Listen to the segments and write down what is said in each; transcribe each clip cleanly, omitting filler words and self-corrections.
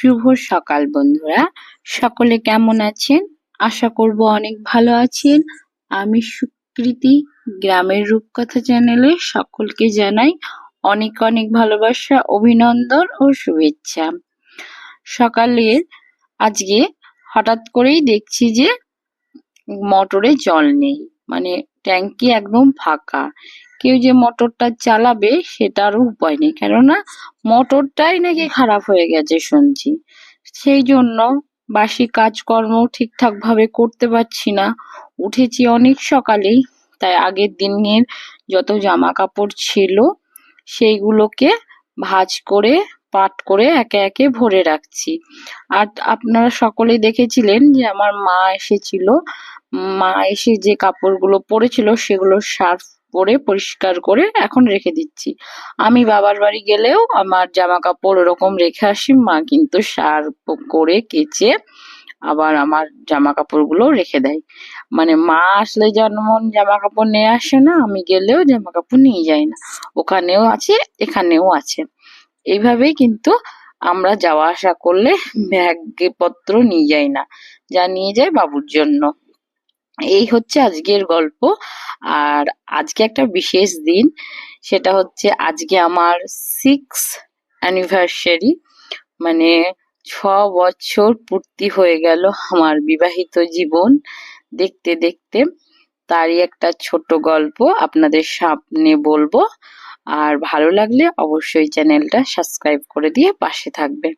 শুভ সকাল বন্ধুরা, সকলে কেমন আছেন? আশা করব অনেক ভালো আছেন। আমি সুকৃতি, গ্রামের রূপকথা চ্যানেলে সকলকে জানাই অনেক অনেক ভালোবাসা, অভিনন্দন ও শুভেচ্ছা। সকালের আজকে হঠাৎ করেই দেখছি যে মোটরে জল নেই, মানে ট্যাঙ্কি একদম ফাঁকা। কেউ যে মোটরটা চালাবে সেটারও উপায় নেই, কেননা মোটরটাই নাকি খারাপ হয়ে গেছে শুনছি। সেই জন্য বাসি কাজকর্ম ঠিকঠাক ভাবে করতে পারছি না। উঠেছি অনেক সকালেই, তাই আগের দিনের যত জামা কাপড় ছিল সেইগুলোকে ভাঁজ করে পাট করে একে একে ভরে রাখছি। আর আপনারা সকলেই দেখেছিলেন যে আমার মা এসেছিল। মা এসে যে কাপড়গুলো পরেছিল সেগুলো সার্ফ করে পরিষ্কার করে এখন রেখে দিচ্ছি। আমি বাবার বাড়ি গেলেও আমার জামা কাপড় ওরকম রেখে আসি, মা কিন্তু সার্ফ করে কেচে আবার আমার জামা কাপড়গুলো রেখে দেয়। মানে মা আসলে যেমন জামা কাপড় নিয়ে আসে না, আমি গেলেও জামা কাপড় নিয়ে যাই না। ওখানেও আছে, এখানেও আছে। এইভাবেই কিন্তু আমরা যাওয়া আসা করলে ব্যাগপত্র নিয়ে যাই না, যা নিয়ে যাই বাবুর জন্য। এই হচ্ছে আজকের গল্প। আর আজকে একটা বিশেষ দিন, সেটা হচ্ছে আজকে আমার 6th অ্যানিভার্সারি, মানে 6 বছর পূর্তি হয়ে গেল আমার বিবাহিত জীবন দেখতে দেখতে। তারই একটা ছোট গল্প আপনাদের সামনে বলবো। আর ভালো লাগলে অবশ্যই চ্যানেলটা সাবস্ক্রাইব করে দিয়ে পাশে থাকবে।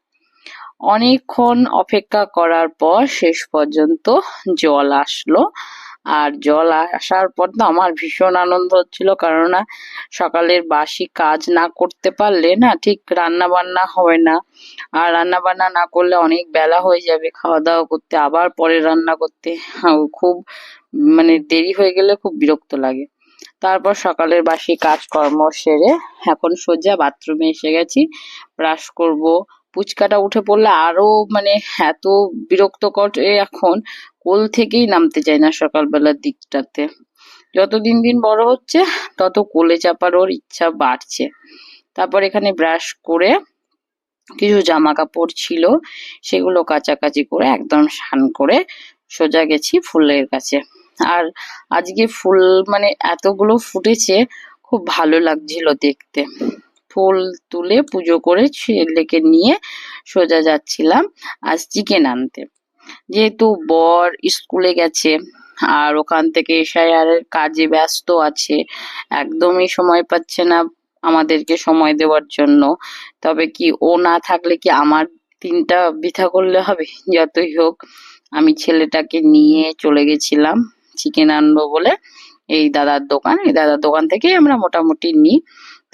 অনেকক্ষণ অপেক্ষা করার পর শেষ পর্যন্ত জল আসলো। আর জল আসার পর তো আমার ভীষণ আনন্দ হচ্ছিল, কারণ সকালের বাসি কাজ না করতে পারলে না ঠিক রান্না বান্না হবে না। আর রান্না বান্না না করলে অনেক বেলা হয়ে যাবে খাওয়া দাওয়া করতে, আবার পরে রান্না করতে। খুব মানে দেরি হয়ে গেলে খুব বিরক্ত লাগে। তারপর সকালের বাসি কাজকর্ম সেরে এখন সোজা বাথরুমে এসে গেছি, ব্রাশ করব। পুচকাটা উঠে পড়লে আরো মানে এত বিরক্তকর এখন কোল থেকেই নামতে চায় না সকালবেলার দিকটাতে। যত দিন দিন বড় হচ্ছে তত কোলে চাপার ওর ইচ্ছা বাড়ছে। তারপর এখানে ব্রাশ করে কিছু জামা কাপড় ছিল সেগুলো কাচাকাচি করে একদম স্নান করে সোজা গেছি ফুলের কাছে। আর আজকে ফুল মানে এতগুলো ফুটেছে, খুব ভালো লাগছিল দেখতে। ফুল তুলে পুজো করে ছেলেকে নিয়ে সোজা যাচ্ছিলাম আজ চিকেন আনতে। যেহেতু বর স্কুলে গেছে আর ওখান থেকে এসে আর কাজে ব্যস্ত আছে, একদমই সময় পাচ্ছে না আমাদেরকে সময় দেওয়ার জন্য। তবে কি ও না থাকলে কি আমার দিনটা বৃথা করলে হবে? যতই হোক আমি ছেলেটাকে নিয়ে চলে গেছিলাম চিকেন আনবো বলে এই দাদার দোকান। এই দাদার দোকান থেকেই আমরা মোটামুটি নিই।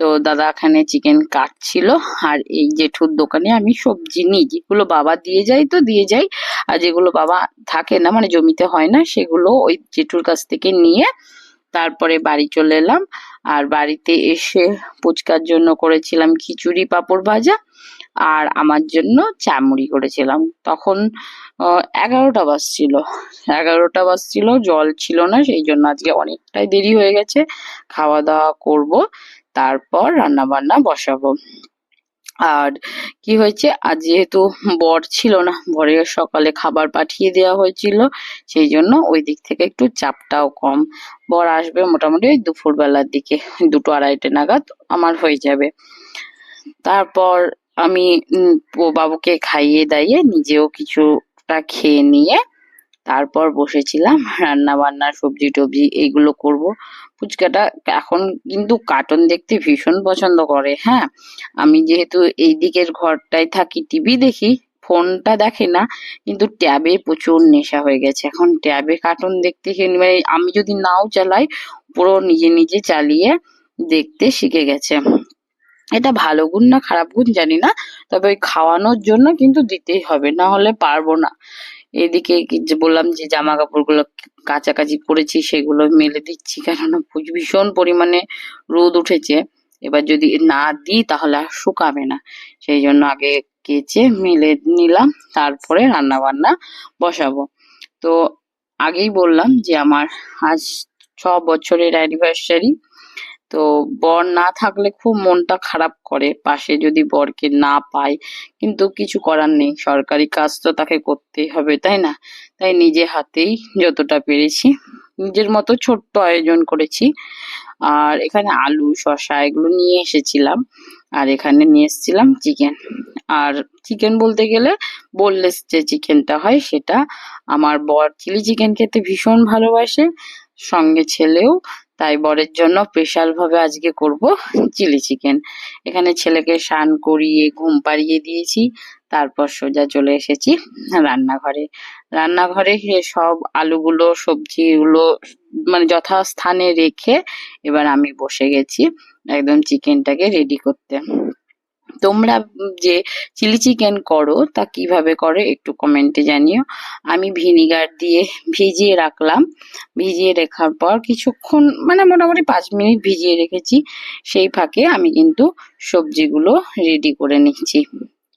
তো দাদা এখানে চিকেন কাটছিল, আর এই জেঠুর দোকানে আমি সবজি নিই, যেগুলো বাবা দিয়ে যায় তো দিয়ে যাই, আর যেগুলো বাবা থাকে না মানে জমিতে হয় না সেগুলো ওই জেঠুর কাছ থেকে নিয়ে তারপরে বাড়ি চলে এলাম। আর বাড়িতে এসে পুচকার জন্য করেছিলাম খিচুড়ি পাঁপড় ভাজা, আর আমার জন্য চা মুড়ি করেছিলাম। তখন 11টা বাজছিল। 11টা বাজছিল, জল ছিল না, সেই জন্য আজকে অনেকটাই দেরি হয়ে গেছে। খাওয়া দাওয়া করব, তারপর রান্না বান্না বসাবো। আর কি হয়েছে, আজ যেহেতু বর ছিল না, বরের সকালে খাবার পাঠিয়ে দেওয়া হয়েছিল, সেই জন্য ওই দিক থেকে একটু চাপটাও কম। বর আসবে মোটামুটি ওই দুপুর বেলার দিকে, 2-2:30 নাগাদ আমার হয়ে যাবে। তারপর আমি বাবুকে খাইয়ে দাইয়ে নিজেও কিছুটা খেয়ে নিয়ে তারপর বসেছিলাম রান্না বান্না, সবজি টবজি এইগুলো করব। ফুচকাটা এখন কিন্তু কার্টুন দেখতে ভীষণ পছন্দ করে। হ্যাঁ, আমি যেহেতু এই দিকের ঘরটায় থাকি টিভি দেখি, ফোনটা দেখে না, কিন্তু ট্যাবে প্রচুর নেশা হয়ে গেছে এখন। ট্যাবে কার্টুন দেখতে মানে আমি যদি নাও চালাই, পুরো নিজে নিজে চালিয়ে দেখতে শিখে গেছে। এটা ভালো গুণ না খারাপ গুণ জানি না, তবে ওই খাওয়ানোর জন্য কিন্তু দিতেই হবে, না হলে পারবো না। এদিকে যে বললাম যে জামা কাপড়গুলো কাচাকাচি করেছি সেগুলো মেলে দিচ্ছি, কেননা ভীষণ পরিমাণে রোদ উঠেছে। এবার যদি না দিই তাহলে আর শুকাবে না, সেই জন্য আগে কেচে মেলে নিলাম, তারপরে রান্না বান্না বসাবো। তো আগেই বললাম যে আমার আজ 6 বছরের অ্যানিভার্সারি। তো বর না থাকলে খুব মনটা খারাপ করে, পাশে যদি বরকে না পাই, কিন্তু কিছু করার নেই, সরকারি কাজ তো তাকে করতেই হবে, তাই না? তাই নিজে হাতেই যতটা পেরেছি নিজের মতো ছোট্ট আয়োজন করেছি। আর এখানে আলু শসা এগুলো নিয়ে এসেছিলাম, আর এখানে নিয়ে এসেছিলাম চিকেন। আর চিকেন বলতে গেলে বোনলেস যে চিকেনটা হয় সেটা। আমার বর চিলি চিকেন খেতে ভীষণ ভালোবাসে, সঙ্গে ছেলেও। তাই বরের জন্য স্পেশাল ভাবে আজকে করব চিলি চিকেন। এখানে ছেলেকে স্নান করিয়ে ঘুম পাড়িয়ে দিয়েছি, তারপর সোজা চলে এসেছি রান্নাঘরে। রান্নাঘরে সব আলুগুলো সবজিগুলো মানে যথাস্থানে রেখে এবার আমি বসে গেছি একদম চিকেনটাকে রেডি করতে। তোমরা যে চিলি চিকেন করো তা কিভাবে করো একটু কমেন্টে জানিও। আমি ভিনিগার দিয়ে ভিজিয়ে রাখলাম, ভিজিয়ে রাখার পর কিছুক্ষণ মানে মোটামুটি 5 মিনিট ভিজিয়ে রেখেছি। সেই ফাঁকে আমি কিন্তু সবজিগুলো রেডি করে নিচ্ছি।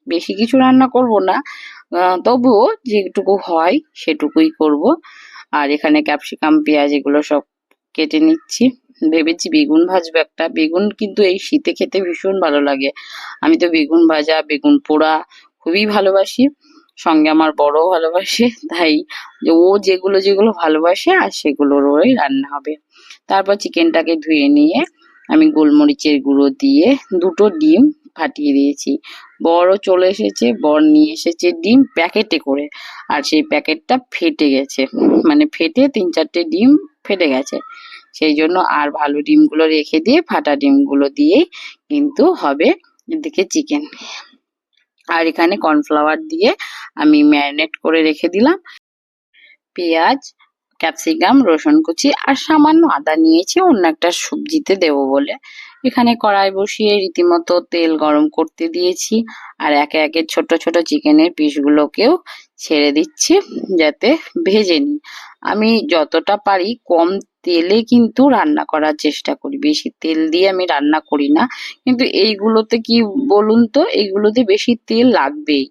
বেশি কিছু রান্না করব না, তবুও যেটুকু হয় সেটুকুই করব। আর এখানে ক্যাপসিকাম পেঁয়াজ এগুলো সব কেটে নিচ্ছি। ভেবেছি বেগুন ভাজবো একটা, বেগুন কিন্তু এই শীতে খেতে ভীষণ ভালো লাগে। আমি তো বেগুন ভাজা বেগুন পোড়া খুবই ভালোবাসি, সঙ্গে আমার বড়ও ভালোবাসে। তাই যে ও যেগুলো যেগুলো ভালোবাসে আর সেগুলোরই রান্না হবে। তারপর চিকেনটাকে ধুয়ে নিয়ে আমি গোলমরিচের গুঁড়ো দিয়ে 2টো ডিম ফাটিয়ে দিয়েছি। বরও চলে এসেছে, বর নিয়ে এসেছে ডিম প্যাকেটে করে, আর সেই প্যাকেটটা ফেটে গেছে, মানে ফেটে 3-4টে ডিম ফেটে গেছে। সেই জন্য আর ভালো ডিমগুলো রেখে দিয়ে ফাটা ডিমগুলো দিয়েই কিন্তু হবে এদিকে চিকেন। আর এখানে কর্নফ্লাওয়ার দিয়ে আমি ম্যারিনেট করে রেখে দিলাম পেঁয়াজ ক্যাপসিকাম রসুন কুচি আর সামান্য আদা নিয়েছি অন্য একটা সবজিতে দেবো বলে। এখানে কড়াই বসিয়ে রীতিমতো তেল গরম করতে দিয়েছি, আর একে একে ছোট ছোট চিকেনের পিসগুলোকেও ছেড়ে দিচ্ছি যাতে ভেজে নিই। আমি যতটা পারি কম তেলে কিন্তু রান্না করার চেষ্টা করি, বেশি তেল দিয়ে আমি রান্না করি না। কিন্তু এইগুলোতে কি বলুন তো, এইগুলোতে বেশি তেল লাগবেই।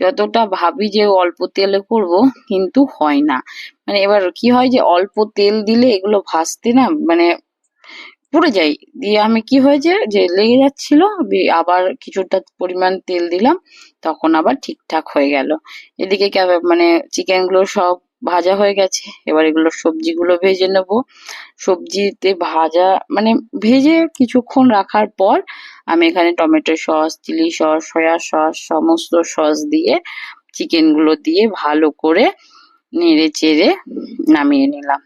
যতটা ভাবি যে অল্প তেলে করব, কিন্তু হয় না। মানে এবার কি হয় যে অল্প তেল দিলে এগুলো ভাজতে না মানে পুড়ে যায়। দিয়ে আমি কি হয়েছে যে লেগে যাচ্ছিল, আবার কিছুটা পরিমাণ তেল দিলাম, তখন আবার ঠিকঠাক হয়ে গেল। এদিকে মানে চিকেন গুলো সব ভাজা হয়ে গেছে, এবার এগুলো সবজিগুলো ভেজে নেব। সবজিতে ভাজা মানে ভেজে কিছুক্ষণ রাখার পর আমি এখানে tomato sauce chilli sauce soya sauce সমস্ত সস দিয়ে চিকেন গুলো দিয়ে ভালো করে নেড়ে চেড়ে নামিয়ে নিলাম।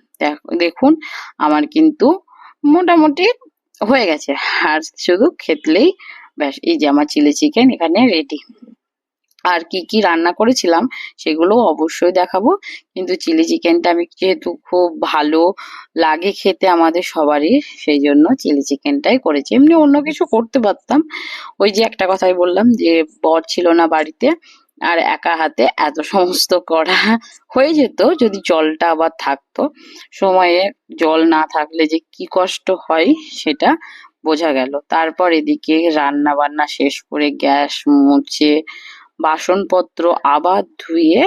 দেখুন আমার কিন্তু মোটামুটি হয়ে গেছে, আর শুধু খেতলেই ব্যাস। এই যে আমার চিলি চিকেন এখানে রেডি। আর কি কি রান্না করেছিলাম সেগুলো অবশ্যই দেখাবো, কিন্তু চিলি চিকেনটা আমি যেহেতু খুব ভালো লাগে খেতে আমাদের সবারই, সেই জন্য চিলি চিকেনটাই করেছি। এমনি অন্য কিছু করতে পারতাম, ওই যে একটা কথাই বললাম যে বর ছিল না বাড়িতে, আর একা হাতে এত সমস্ত করা হয়ে যেত যদি জলটা আবার থাকতো। সময়ে জল না থাকলে যে কি কষ্ট হয় সেটা বোঝা গেল। তারপর এদিকে রান্না বান্না শেষ করে গ্যাস মুছে বাসনপত্র আবার ধুয়ে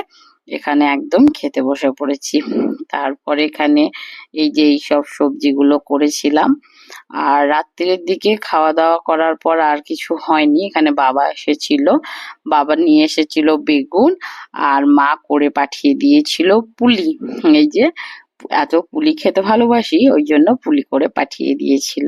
এখানে একদম খেতে বসে পড়েছি। তারপর এখানে এই যে এইসব সবজিগুলো করেছিলাম। আর রাত্রের দিকে খাওয়া দাওয়া করার পর আর কিছু হয়নি। এখানে বাবা এসেছিল, বাবা নিয়ে এসেছিল বেগুন, আর মা করে পাঠিয়ে দিয়েছিল পুলি। এই যে এত পুলি খেতে ভালোবাসি ওই জন্য পুলি করে পাঠিয়ে দিয়েছিল।